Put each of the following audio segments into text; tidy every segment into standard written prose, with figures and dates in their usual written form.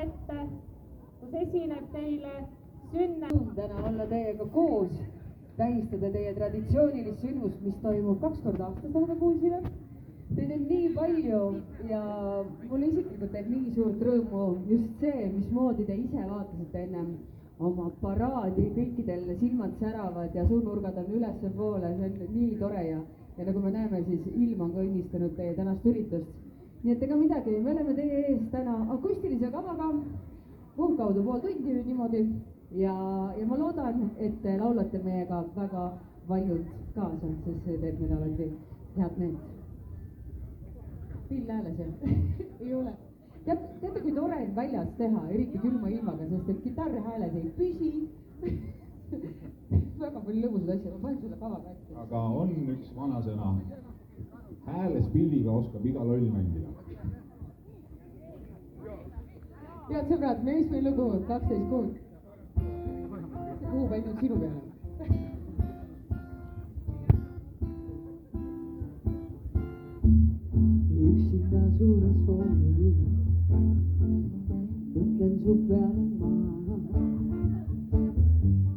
ette, kus esineb teile sünne. Täna olla teiega koos, tähistada teie traditsioonilist sündmust, mis toimub 2 korda aastas, nagu me kuulsime. Teid on nii palju ja mulle isiklikult teeb nii suurt rõõmu just see, mismoodi te ise vaatasite ennem oma paraadi, kõikidel silmad säravad ja suunurgad on ülespoole, see on nii tore ja nagu me näeme, siis ilm on ka õnnistanud teie tänast üritust. Nii et ega midagi, me oleme teie ees täna akustilise kavaga, umbkaudu pool tundi niimoodi ja ma loodan, et te laulate meiega väga valjult kaasa, sest see teeb meile alati head meelt. Pill hääles ei ole. Teate, kui tore on väljas teha, eriti külma ilmaga, sest et kitarri hääles ei püsi. Väga palju lõbusad asja, ma panen sulle kavaga ette. Aga on üks vanasõna. Hääles pilliga oskab iga loll mängida. Head sõbrad, mees meil lugu 12 kuud. See puhub ainult sinu peale. Üksinda suures foolis mõtlen su peale maa.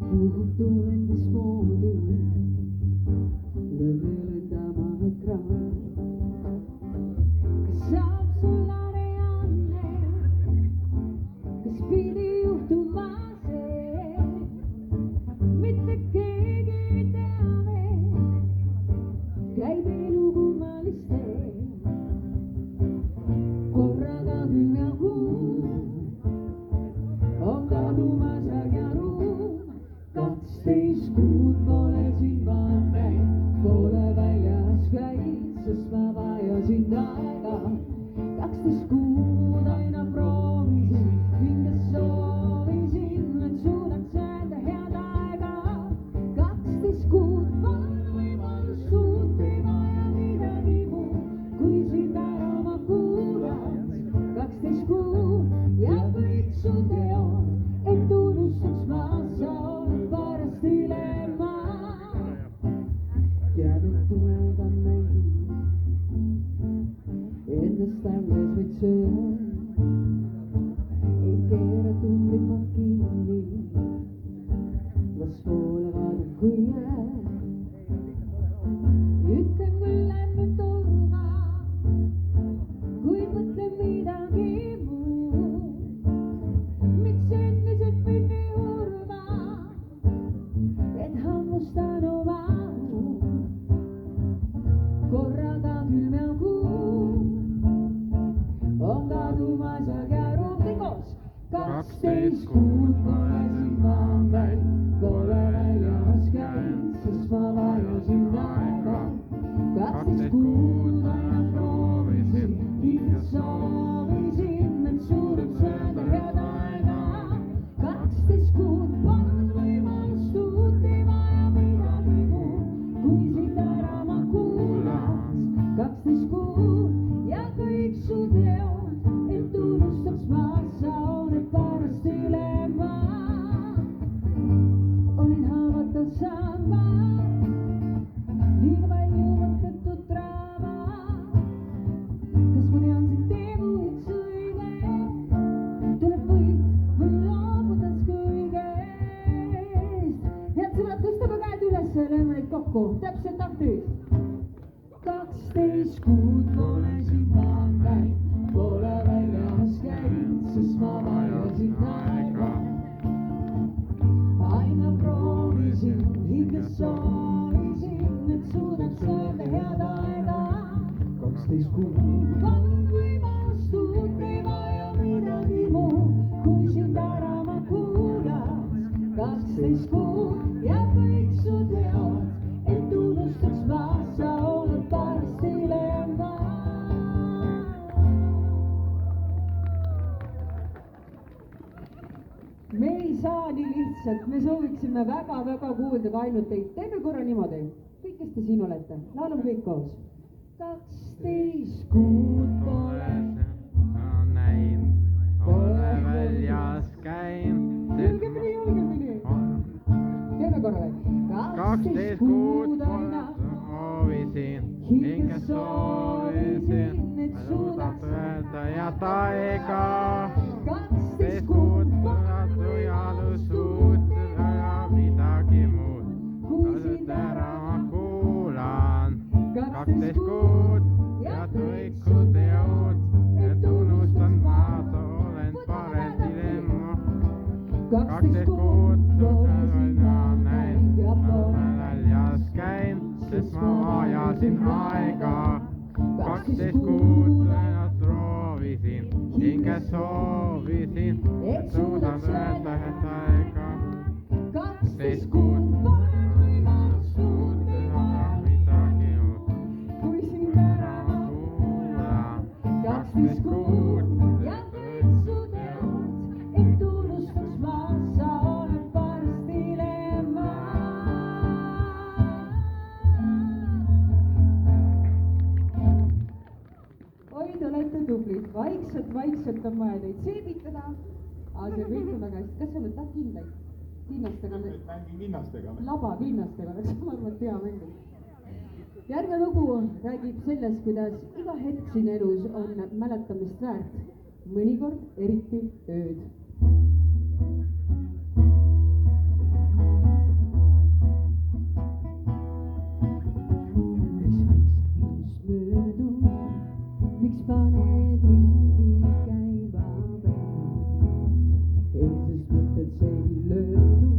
Puhub tuuletis moodi, lööb lendama ekraan. Kas saab sulle anne, kas pidi juhtuma see? Mitte keegi ei tea veel, käib elu kummaliste. Korraga külm ja kuum on kadumas äge ruum. 12 kuud pole sind vaadanud, pole väljas käinud, sest ma vajasin aega. 12 kuud aina proovisin, hinges soovisin, et suudaks öelda head aega. 12 kuud polnud võimalust suud, ei vaja midagi muud, kui sind ära ma kuulaks. 12 kuud ja kõik su teod, et unustaks ma, sa oled paras dilemma. Tead, et tulega mängid, endast alles võid sööda. Ei keera tundlikult kinni, las poole vaadab kui jääb. Ütlen küll läinud turva, kui mõtlen midagi muud. Miks endiselt mind nii hurma, et hammustan oma uud. Korraga külm ja kuum on kadumas äge ruum. Koos 12 kuud pole sind vaadanud, pole väljas käinud, sest ma vajasin aega. 12 kuud aina proovisin, hinges soovisin, et suudaks öelda head aega. 12 kuud polnud võimalust uut, ei vaja midagi muud, kui sind ära ma kuulaks. 12 kuud ja kõik su teod, et unustaks ma, sa oled paras dilemma. Olin haavatav saama, liiga palju mõttetut draama. Kas ma tean sind teemuks õige, tuleb võit või loobudas kõigest. Head sõbrad, tõstame käed üles ja lööme neid kokku, täpselt taktis. 12 kuud pole sind vaadanud, pole väljas käinud, sest ma vajasin aega. Aina proovisin, hinges soovisin, et suudaks öelda head aega. 12 kuud polnud võimalust uut, ei vaja midagi muud, kui sind ära ma kuulaks. 12 kuud ja kõik su teod, et unustaks ma, sa oled paras dilemma. Me ei saa nii lihtsalt, me sooviksime väga kuulda ka ainult teid. Teeme korra niimoodi, kõik, kes te siin olete, laulame kõik koos. 12 kuud pole näinud, pole väljas käinud. Julgemini. Teeme korra veel. 12 kuud pole soovisin, hinges soovisin, suudaks öelda head aega. 12 12 kuud suhtlenud näin, ma väljas käin, sest ma vajasin aega. 12 kuud ennast proovisin, hinges soovisin, et suudan öelda üht aega. 12 kuud pole võimalust suutleda midagi muud, kui sind ära kuula. 12 kuud ja kõik su teod, et unustaks ma, sa oled varsti lema. oi, te olete tublid, vaikselt on vaja teid seebitada. Aga see kõik on väga hästi, kas sa oled kindaid? Kinnastega, mängin kinnastega. labakinnastega oleks mõlemad hea mängida. Järgmine lugu räägib sellest, kuidas iga hetk siin elus on mäletamist väärt, mõnikord eriti ööd. Miks paned ringi käiva peal, eelsest mõtted seegi löödu,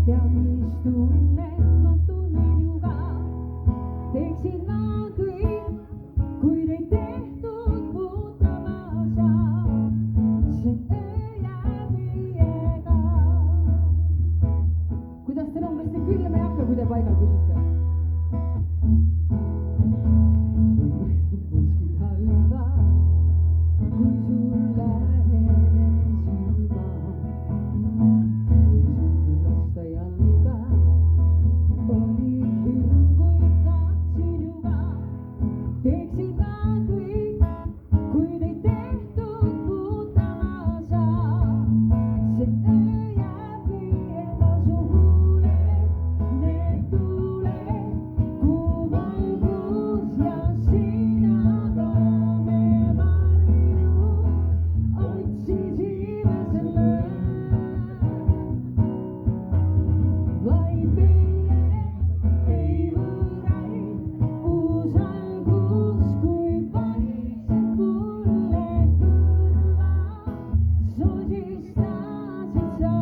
tead mis tunnet ma tunnen juba, teeksin ma kõik, kuid ei tehtud muuta ma saa, see öö jääb meiega. Kuidas teil on, kas te külma ei hakka, kui te paigal püsite? Kui sul lähenes juba, kui lasta jalga, oli hirm, kui tahtsin juba, teeksin ma kõik, kuid ei tehtud muuta ma saa, see öö jääb meiega suhule, need tuled, kuu valgus ja sina ka me varju otsisime selle, vaid meie ei võõrai, uus algus, kui vaikselt mulle kõrva sosistasid sa,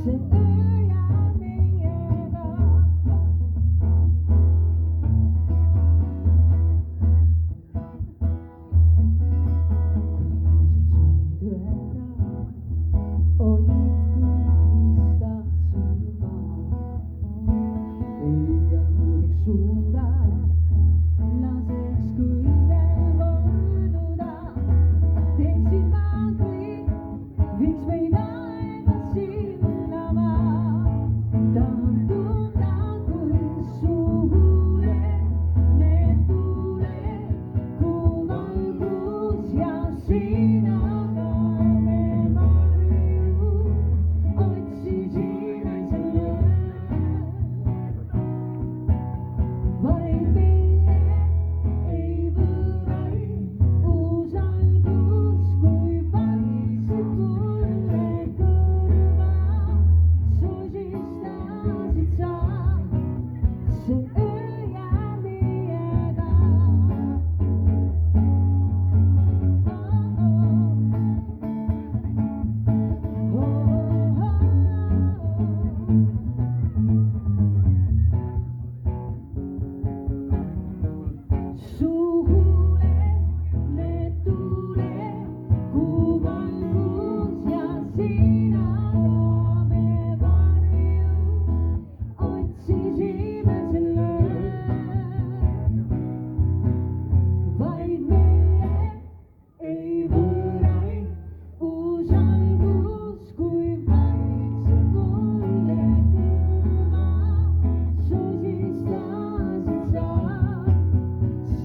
see öö jääb meiega. Olid kõik, mis tahtsin ma, ei jäänud suunda, laseks kõigel vorduda, teeksin ma kõik, viiks meid aega sinna ma, tahan tunda, kui suhule need tuled, kuu valgus ja sina ka me varju otsisime selle, vaid meie ei võõrai, uus algus, kui vaikselt mulle kõrva sosistasid sa, see öö jääb meiega. Suhule need tuled, kuu valgus ja sina ka me varju otsisime selle, vaid meie ei võõrai, uus algus, kui vaikselt mulle kõrva sosistasid sa,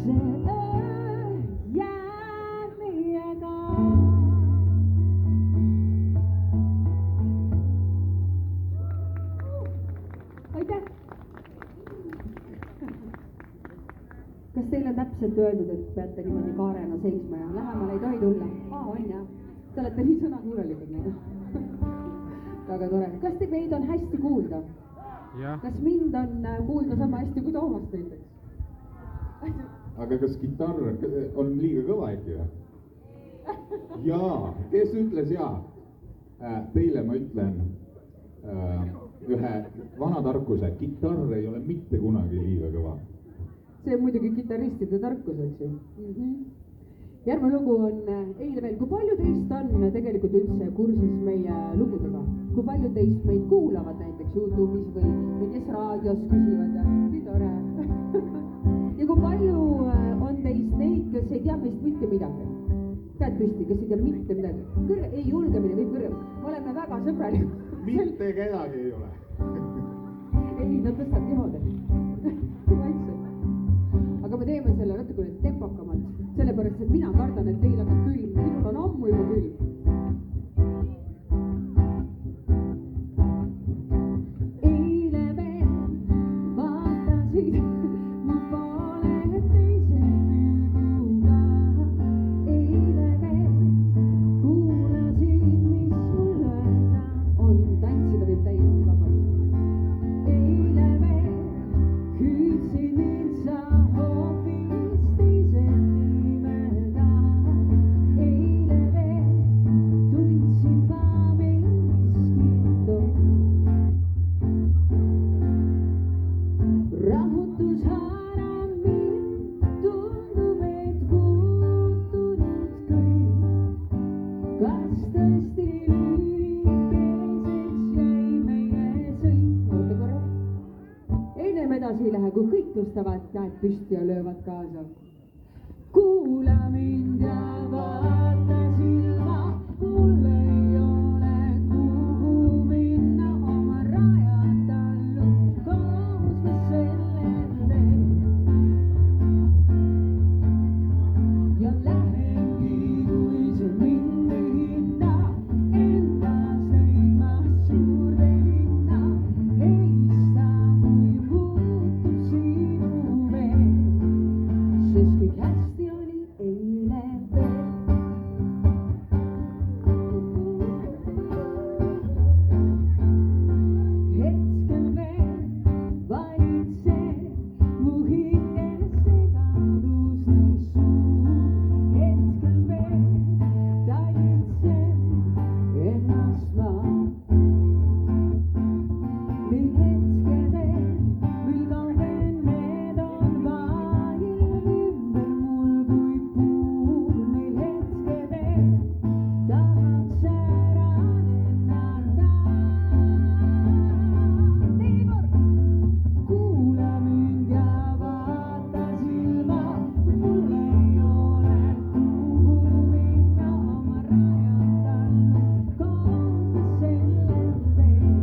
see öö jääb meiega. Aitäh! Kas teile on täpselt öeldud, et peate niimoodi kaarena seisma ja lähemale ei tohi tulla? On jah, te olete nii sõnakuulelikud meil. Väga tore. Kas te meid on hästi kuulda? jah, Kas mind on kuulda sama hästi kui Toomast näiteks? aga kas kitarr on liiga kõva äkki või? Jaa, kes ütles jaa? Teile ma ütlen ühe vana tarkuse, kitarr ei ole mitte kunagi liiga kõva. see on muidugi kitarristide tarkus, eks ju. Järgmine lugu on eile veel. Kui palju teist on tegelikult üldse kursis meie lugudega? Kui palju teist meid kuulavad näiteks YouTube'is või kes raadios küsivad? Nii tore. Ja kui palju on teist neid, kes ei tea meist mitte midagi? Käed püsti, kes ei tea mitte midagi? Ei julgemine või kõrv. Me oleme väga sõbralikud. Mitte kedagi ei ole. Ei, nad tõstavad niimoodi. Vaikselt. Aga me teeme selle natukene tempokamalt, sellepärast, et mina kardan, et teil hakkab külm. Minul on ammu juba külm. Eile veel vaatasid mu poole teise pilguga. Eile veel kuulasid, mis mul öelda on. Tantsida võib täiesti vabalt. Eile veel hüüdsid mind sa hoopis teise nimega. Eile veel tundsin ma miskit on. Rahutus haarab mind, tundub, et muutunud kõik. Kas tõesti lühikeseks jäi meie sõit? Oota korra. Ennem edasi ei lähe, kui kõik tõstavad käed püsti ja löövad kaasa. Kuula mind ja vaata silma, mul ei ole kuhu minna oma rajad allu, koos me sellel teel. Ja lähengi, kui see mind ei hinda, endas leidmas suurde linna. Helista, kui muutub sinu meel, sest kõik hästi oli eile veel. Hetkel veel valitseb mu hinges segadus nii suur. Hetkel veel talitseb ennast ma. Mil hetkedel, mil kaugen need on maailm ümber mul kui puur. Mil hetkedel tahaks ära lennata. Teine kord. Kuula mind ja vaata silma, mul ei ole kuhu minna oma rajad allu, koos me sellel teel.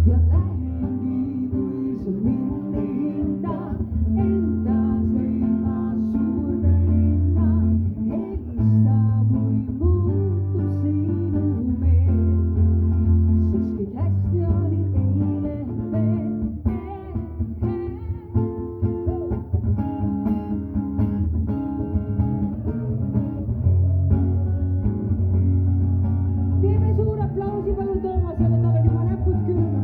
Ja lähengi, kui sa mind ei hinda, endas leidmas suurde linna. Helista, kui muutub sinu meel, sest kõik hästi oli eile veel. Teeme suure aplausi palun Toomasele, tal on juba näpud külmunud.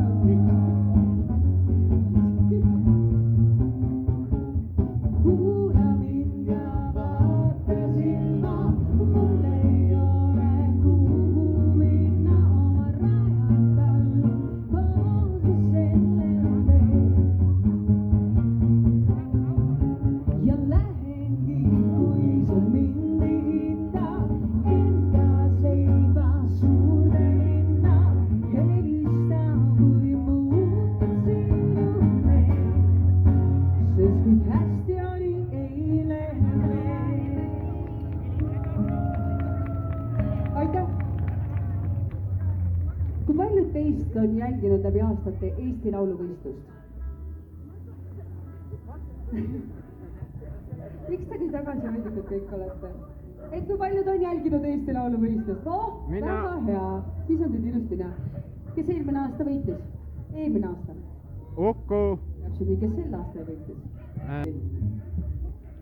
Kuula mind ja vaata silma, mul ei ole kuhu minna oma rajad allu, koos me sellel teel. Ja lähengi, kui sa mind ei hinda, endas leidmas suurde linna. Helista, kui muutub sinu meel, sest kõik hästi oli eile veel. Aitäh! Kui paljud teist on jälginud läbi aastate Eesti lauluvõistlust? Miks te nii tagasihoidlikud kõik olete? Et kui paljud on jälginud Eesti lauluvõistlust? Oh, Mina. väga hea. Siis on teid ilusti näha. Kes eelmine aasta võitis? Eelmine aasta. Uku. Täpselt nii, kes sel aastal võitis?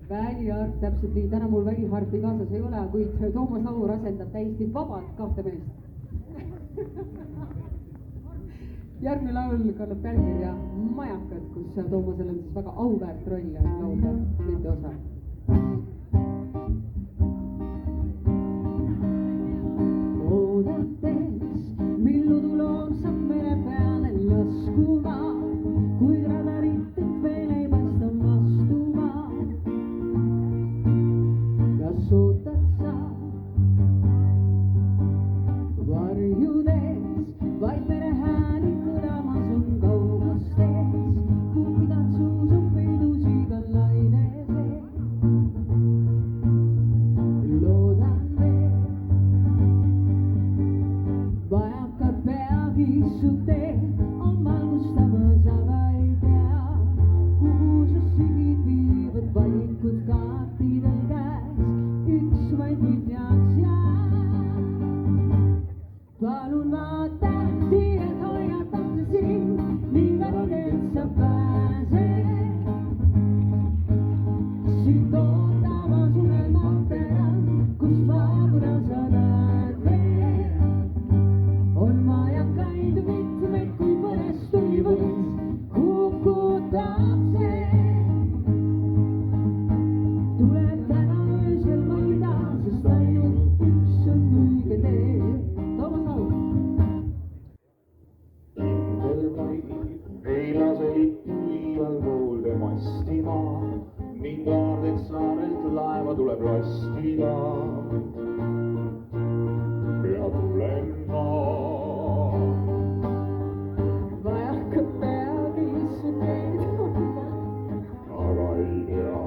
Väliharp, täpselt nii. Täna mul väliharpi kaasas ei ole, kuid Toomas Laur asendab täiesti vabalt kahte meest. Järgmine laul kannab pealkirja Majakad, kus Toomasel on siis väga auväärt roll ja laulda nende osa. võitjaks jääb. Palun vaata, et hoiatakse sind, nii kõrgelt sa pääsed. Sind ootamas unelmatena, kus vaabuda sa näed veel. On majakaid mitmeid, kui mõnest tuli võits, kukutab see. Tuleb täna öösel valida, sest ainult üks on õige tee. Toomas Laul. ei lase lippu iial poolde mastima ning kaardelt saarelt laeva tuleb lastida. ja tulen ma. Vajaka peagi issuteid aga ei tea,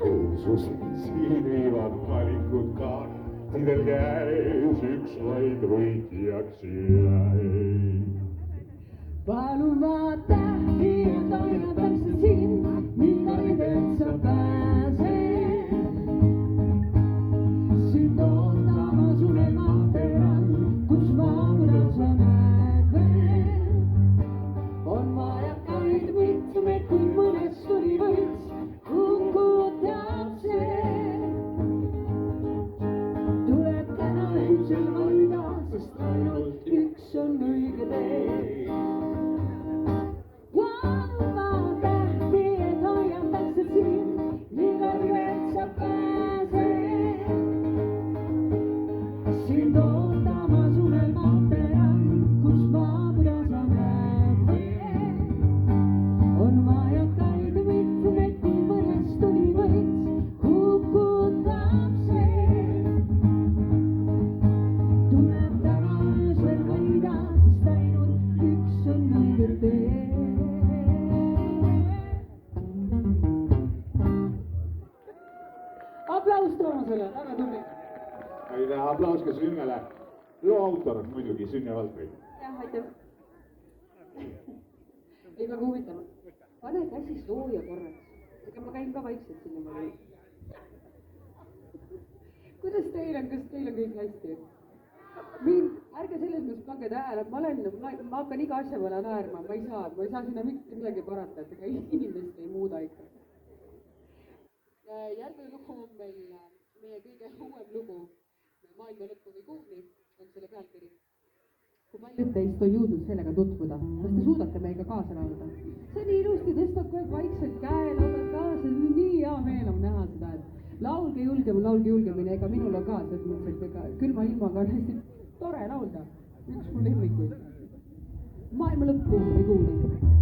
ususin siin viivad valikud kaartidel käes, üks vaid võitjaks jäi. palun vaata, et hoiatakse sind, nii kõrgelt sa pääsed. Sind ootamas unelmatena, kus vaabuda sa näed veel. On vajakaid mitmeid, kui mõnest tuli võits, kukutab see. Tuleb täna öösel valida, sest ainult üks on õige tee. Sind ootamas unelmatena, kus vaabuda sa näed veel. On vajakaid mitmeid, kui mõnest tuli võits, kukutab see. Tuleb täna öösel valida, sest ainult üks on õige tee. Aplaus Toomasele, väga tubli. aitäh, aplaus ka Sünnele. loo autor on muidugi Sünne Valtri. Jah, aitäh. Ei, väga huvitav. Pane kassis looja korraks. Ega ma käin ka vaikselt sinna maale. Kuidas teil on, kas teil on kõik hästi? Mind, ärge selles mõttes pange tähele, ma hakkan iga asja peale naerma, ma ei saa sinna mitte midagi parata, et ega inimest ei muuda ikka. Järgmine lugu on meil meie kõige uuem lugu, Maailma lõppu või kuuni, on selle pealkiri. Kui paljud teist on jõudnud sellega tutvuda, kas te suudate meiega kaasa laulda? See on nii ilusti, tõstab kogu aeg vaikselt käe, laulad kaasa, nii hea meel on näha seda, et laulge julgemini, ega minul on ka selles mõttes, et ega külma ilmaga on hästi tore laulda. Üks mu lemmikuid. Maailma lõppu või kuuni.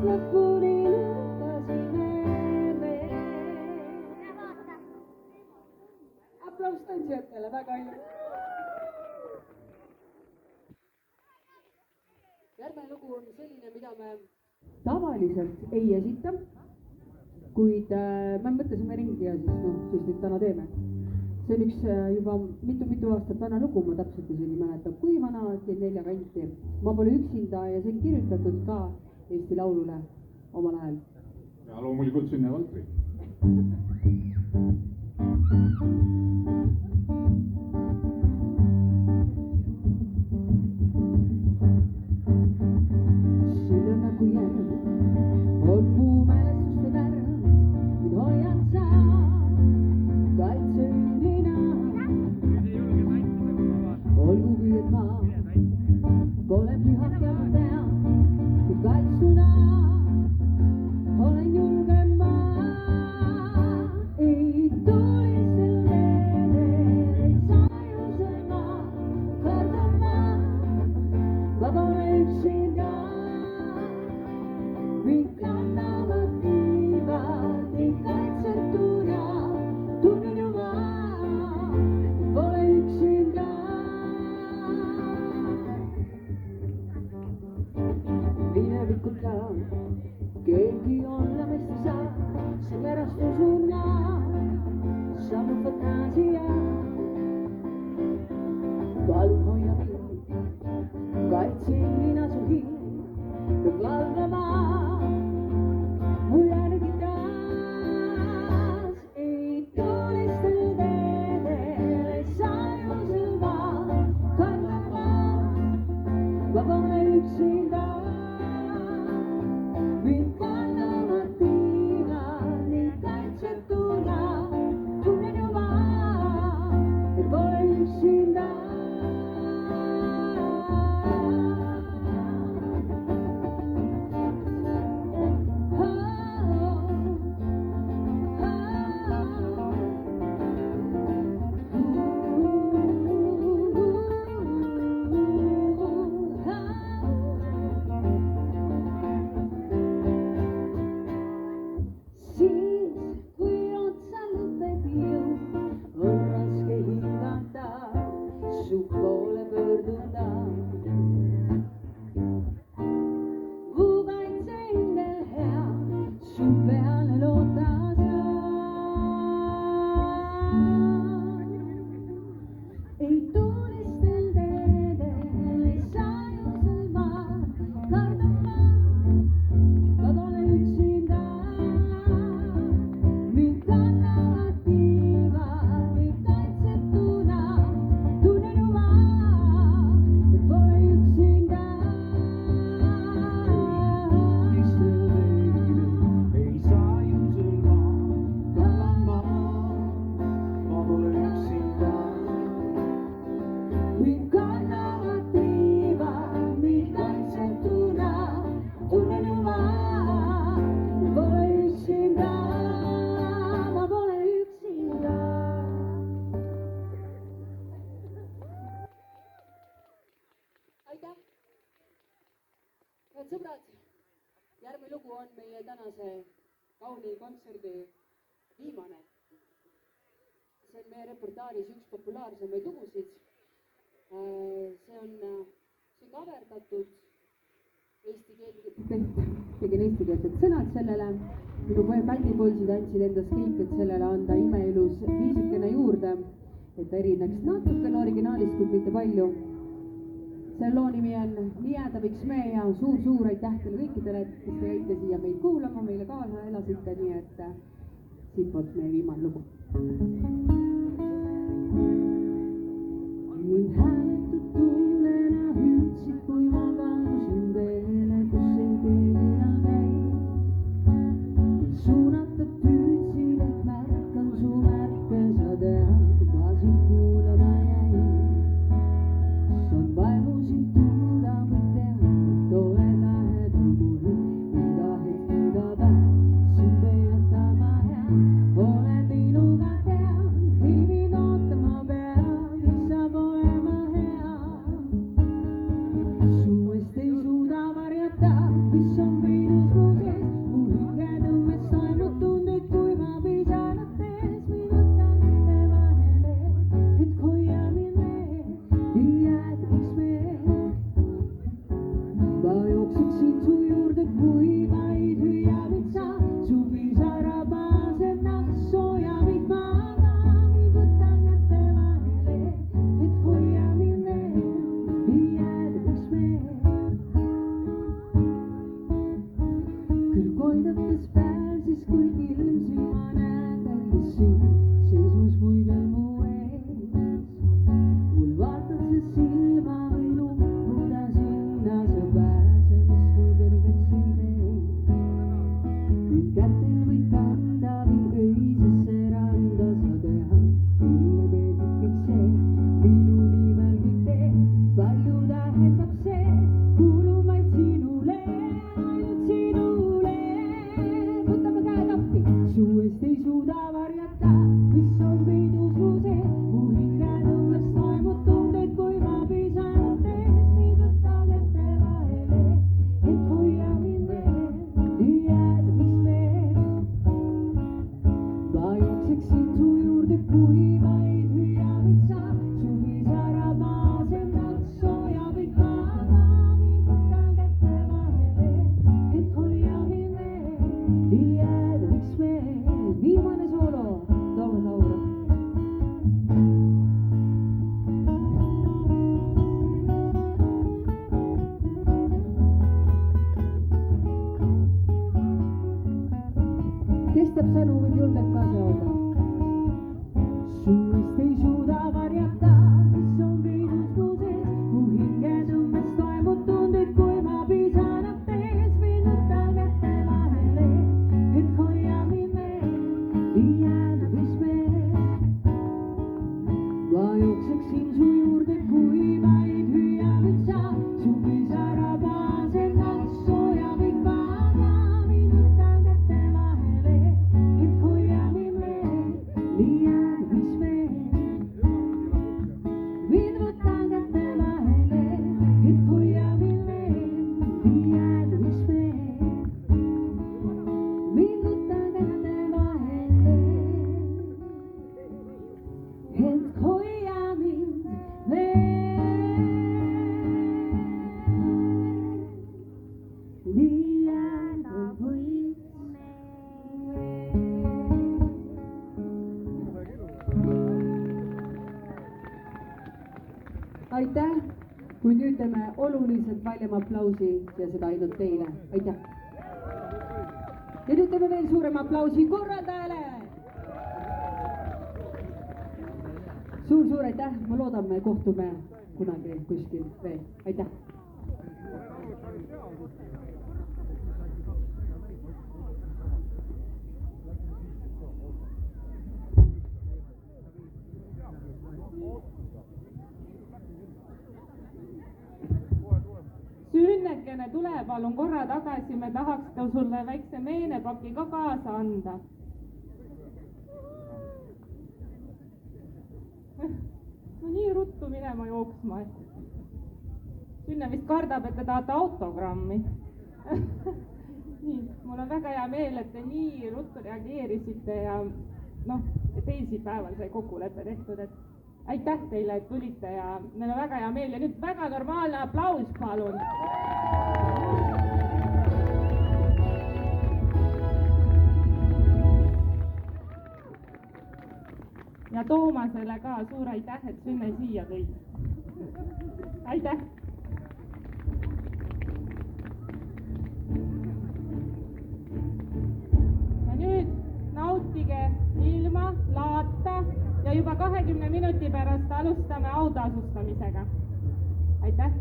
lõpuni lõõgasime veel. Aplaus tantsijatele, väga ilus. Järgmine lugu on selline, mida me tavaliselt ei esita, kuid me mõtlesime ringi ja siis nüüd täna teeme. See on üks juba mitu aastat vana lugu, ma täpselt isegi mäletan, kui vana, äkki 4 kanti. Ma pole üksinda ja see on kirjutatud ka Eesti Laulule omal ajal. Ja loomulikult Sünne Valtri. Sinu nagu järg on mu mälestuste värv, nüüd hoiad sa kaitseüürina. Olgugi, et ma pole pühak ja ma tean, kui kaitstuna olen julgem ma. Ei tulisel veedel, ei sajusel ma, kardan ma pole üksinda. Mind kannavad tiivad, mind kaitsetuna, tunnen ju ma, pole üksinda. Minevikutta keegi olla meist ei saa, seepärast usun ma, saanud fantaasia. Palun hoia mind, kaitsin mina su hiil, peab valvama mu järgi taas. Ei tulistel teedel, ei sajusel ma, kardan ma pole üksinda. Mind kannavad tiivad, nii kaitsetuna, tunnen ju ma, et pole üksinda. Head sõbrad, järgmine lugu on meie tänase kauni kontserdi viimane. See on meie repertuaaris üks populaarsemaid lugusid. See on kaverdatud tegin eestikeelsed sõnad sellele. Minu bändipoisid andsid endast kõik, et sellele anda imeilus viisikene juurde, et ta erineks natukene originaalist, kuid mitte palju. Selle loo nimi on Nii jääda võiks me ja suur aitäh teile kõikidele, kes te jäite siia meid kuulama, meile kaasa elasite, nii et siitpoolt meie viimane lugu. Mind hääletud tuulena hüüdsid, kui ma kandusin teele, kus ei keegi enam käib. Mind suunata püüdsid, et märkan su märke, sa tead, kui ma sind kuulama jäin. On vaimu sind tunda, kuid tean, et ole lähedal mul iga hetk, iga päev. Sind ei jäta ma hea, ole minuga tean, hivid ootama pean. tähendab sõnu võib julgelt kaasa öelda. Suust ei suuda varjata, mis on peidus mu sees, mu hinge tõmbes toimub tundid, kui ma pisanab tees, mind võtan kätte vahele, et hoia mind veel, jääda mis veel. Ma jookseksin su juurde, kui vaid hüüavad sa, su pisara paasendaks sooja kõik maha, mind võtan kätte vahele, et hoia mind veel, jääda mis veel. Mind võtan kätte vahele, et hoia mind veel, jääda mis veel. Mind võtan kätte vahele, et hoia mind veel, jääda võiks aitäh, kui nüüd teeme oluliselt valjema aplausi ja seda ainult teile, aitäh. Ja nüüd teeme veel suurema aplausi korraldajale. Suur aitäh, ma loodan, me kohtume kunagi kuskil veel, aitäh. Sünnekene, tule palun korra tagasi, me tahaks sulle väikse meenepaki ka kaasa anda. No nii ruttu minema jooksma, et Sünne vist kardab, et te tahate autogrammi. Nii, mul on väga hea meel, et te nii ruttu reageerisite ja noh, teisipäeval sai kokkulepe tehtud, et aitäh teile, et tulite ja meil on väga hea meel ja nüüd väga normaalne aplaus, palun. Ja Toomasele ka suur aitäh, et Sünne siia tõid. Aitäh! Ja nüüd nautige ilma laata ja juba 20 minuti pärast alustame autasustamisega. Aitäh!